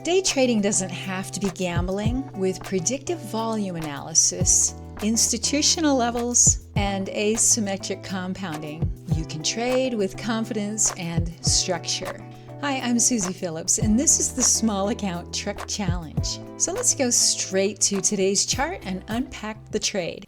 Day trading doesn't have to be gambling. With predictive volume analysis, institutional levels, and asymmetric compounding, you can trade with confidence and structure. Hi, I'm Susie Phillips, and this is the Small Account Truck Challenge. So let's go straight to today's chart and unpack the trade.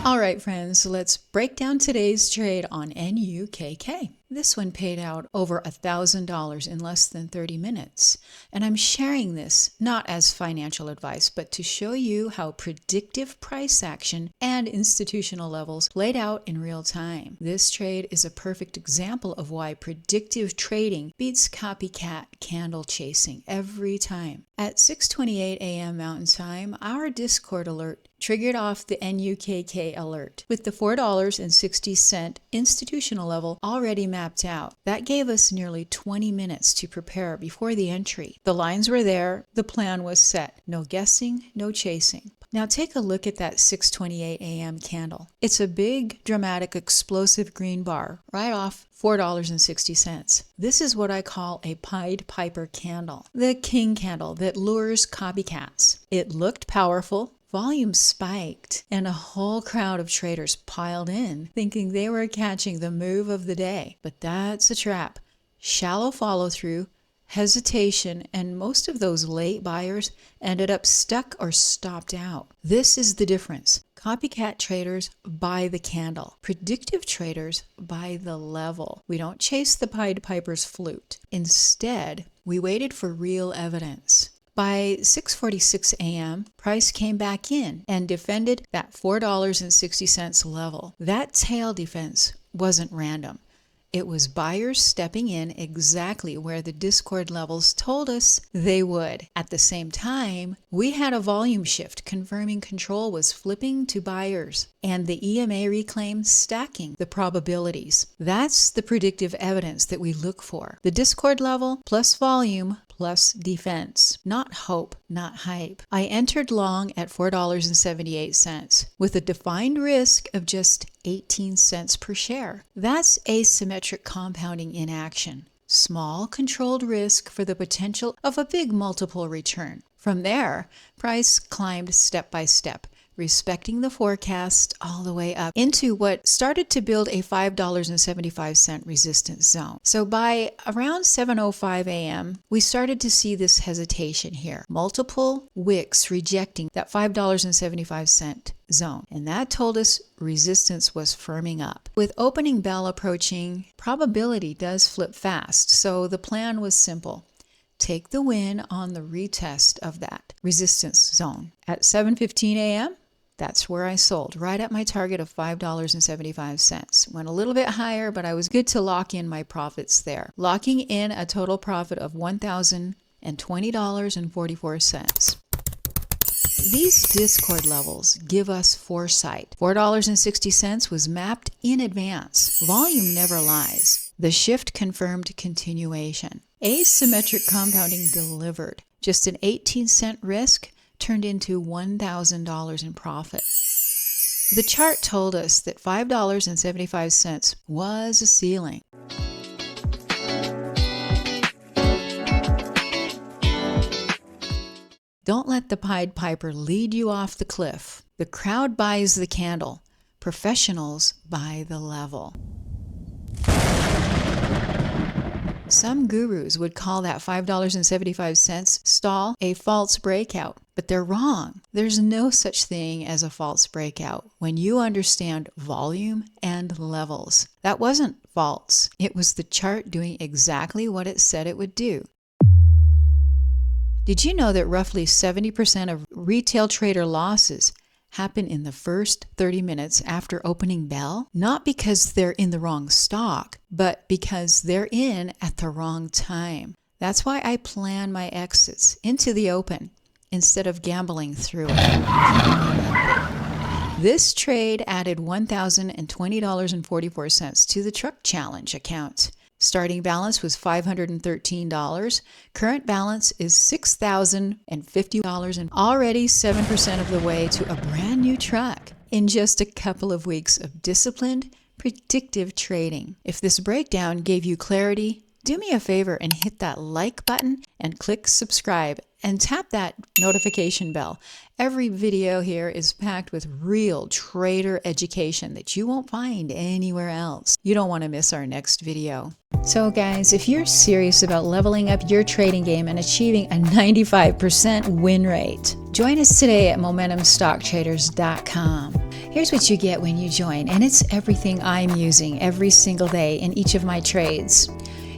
All right, friends, let's break down today's trade on NUKK. This one paid out over $1,000 in less than 30 minutes. And I'm sharing this not as financial advice, but to show you how predictive price action and institutional levels played out in real time. This trade is a perfect example of why predictive trading beats copycat candle chasing every time. At 6:28 a.m. Mountain Time, our Discord alert triggered off the NUKK alert with the $4.60 institutional level already mapped out. That gave us nearly 20 minutes to prepare before the entry. The lines were there, the plan was set. No guessing, no chasing. Now take a look at that 6:28 a.m. candle. It's a big, dramatic, explosive green bar right off $4.60. This is what I call a Pied Piper candle, the king candle that lures copycats. It looked powerful. Volume spiked, and a whole crowd of traders piled in, thinking they were catching the move of the day. But that's a trap. Shallow follow-through, hesitation, and most of those late buyers ended up stuck or stopped out. This is the difference. Copycat traders buy the candle. Predictive traders buy the level. We don't chase the Pied Piper's flute. Instead, we waited for real evidence. By 6:46 a.m., price came back in and defended that $4.60 level. That tail defense wasn't random. It was buyers stepping in exactly where the Discord levels told us they would. At the same time, we had a volume shift confirming control was flipping to buyers, and the EMA reclaim stacking the probabilities. That's the predictive evidence that we look for. The Discord level plus volume plus defense. Not hope, not hype. I entered long at $4.78 with a defined risk of just 18 cents per share. That's asymmetric compounding in action. Small, controlled risk for the potential of a big multiple return. From there, price climbed step by step, respecting the forecast all the way up into what started to build a $5.75 resistance zone. So by around 7:05 a.m., we started to see this hesitation here. Multiple wicks rejecting that $5.75 zone. And that told us resistance was firming up. With opening bell approaching, probability does flip fast. So the plan was simple. Take the win on the retest of that resistance zone. At 7:15 a.m., that's where I sold, right at my target of $5.75. Went a little bit higher, but I was good to lock in my profits there. Locking in a total profit of $1,020.44. These Discord levels give us foresight. $4.60 was mapped in advance. Volume never lies. The shift confirmed continuation. Asymmetric compounding delivered. Just an 18-cent risk turned into $1,000 in profit. The chart told us that $5.75 was a ceiling. Don't let the Pied Piper lead you off the cliff. The crowd buys the candle. Professionals buy the level. Some gurus would call that $5.75 stall a false breakout, but they're wrong. There's no such thing as a false breakout when you understand volume and levels. That wasn't false. It was the chart doing exactly what it said it would do. Did you know that roughly 70% of retail trader losses happen in the first 30 minutes after opening bell? Not because they're in the wrong stock, but because they're in at the wrong time. That's why I plan my exits into the open instead of gambling through it. This trade added $1,020.44 to the Truck Challenge account. Starting balance was $513. Current balance is $6,050 and already 7% of the way to a brand new truck in just a couple of weeks of disciplined, predictive trading. If this breakdown gave you clarity, do me a favor and hit that like button and click subscribe and tap that notification bell. Every video here is packed with real trader education that you won't find anywhere else. You don't want to miss our next video. So guys, if you're serious about leveling up your trading game and achieving a 95% win rate, join us today at MomentumStockTraders.com. Here's what you get when you join, and it's everything I'm using every single day in each of my trades.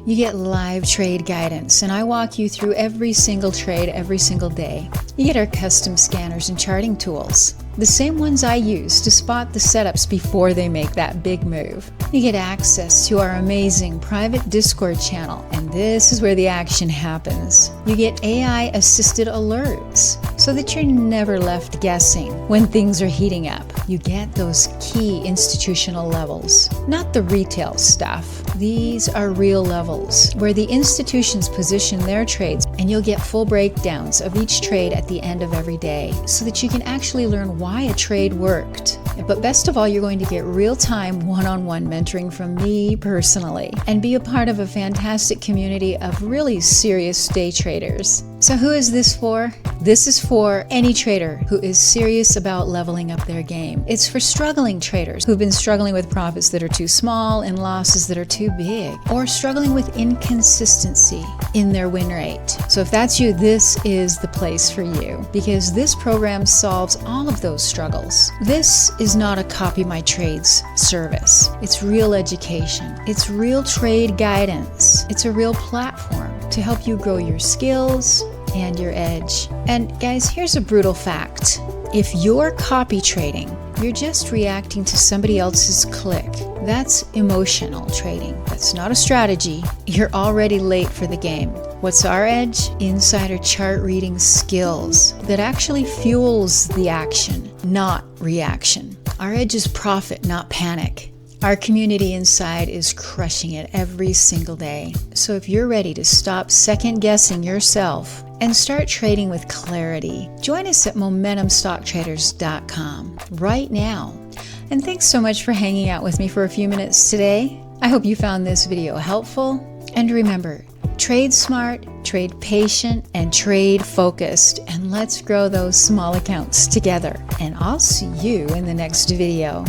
You get live trade guidance, and I walk you through every single trade every single day. You get our custom scanners and charting tools, the same ones I use to spot the setups before they make that big move. You get access to our amazing private Discord channel, and this is where the action happens. You get AI-assisted alerts so that you're never left guessing when things are heating up. You get those key institutional levels, not the retail stuff. These are real levels where the institutions position their trades, and you'll get full breakdowns of each trade at the end of every day so that you can actually learn why a trade worked. But best of all, you're going to get real-time one-on-one mentoring from me personally and be a part of a fantastic community of really serious day traders. So who is this for? This is for any trader who is serious about leveling up their game. It's for struggling traders who've been struggling with profits that are too small and losses that are too big, or struggling with inconsistency in their win rate. So if that's you, this is the place for you, because this program solves all of those struggles. This is not a copy my trades service. It's real education. It's real trade guidance. It's a real platform to help you grow your skills and your edge. And guys, here's a brutal fact. If you're copy trading, you're just reacting to somebody else's click. That's emotional trading. That's not a strategy. You're already late for the game. What's our edge? Insider chart reading skills that actually fuels the action, not reaction. Our edge is profit, not panic. Our community inside is crushing it every single day. So if you're ready to stop second guessing yourself and start trading with clarity, join us at MomentumStockTraders.com right now. And thanks so much for hanging out with me for a few minutes today. I hope you found this video helpful. And remember, trade smart, trade patient, and trade focused. And let's grow those small accounts together. And I'll see you in the next video.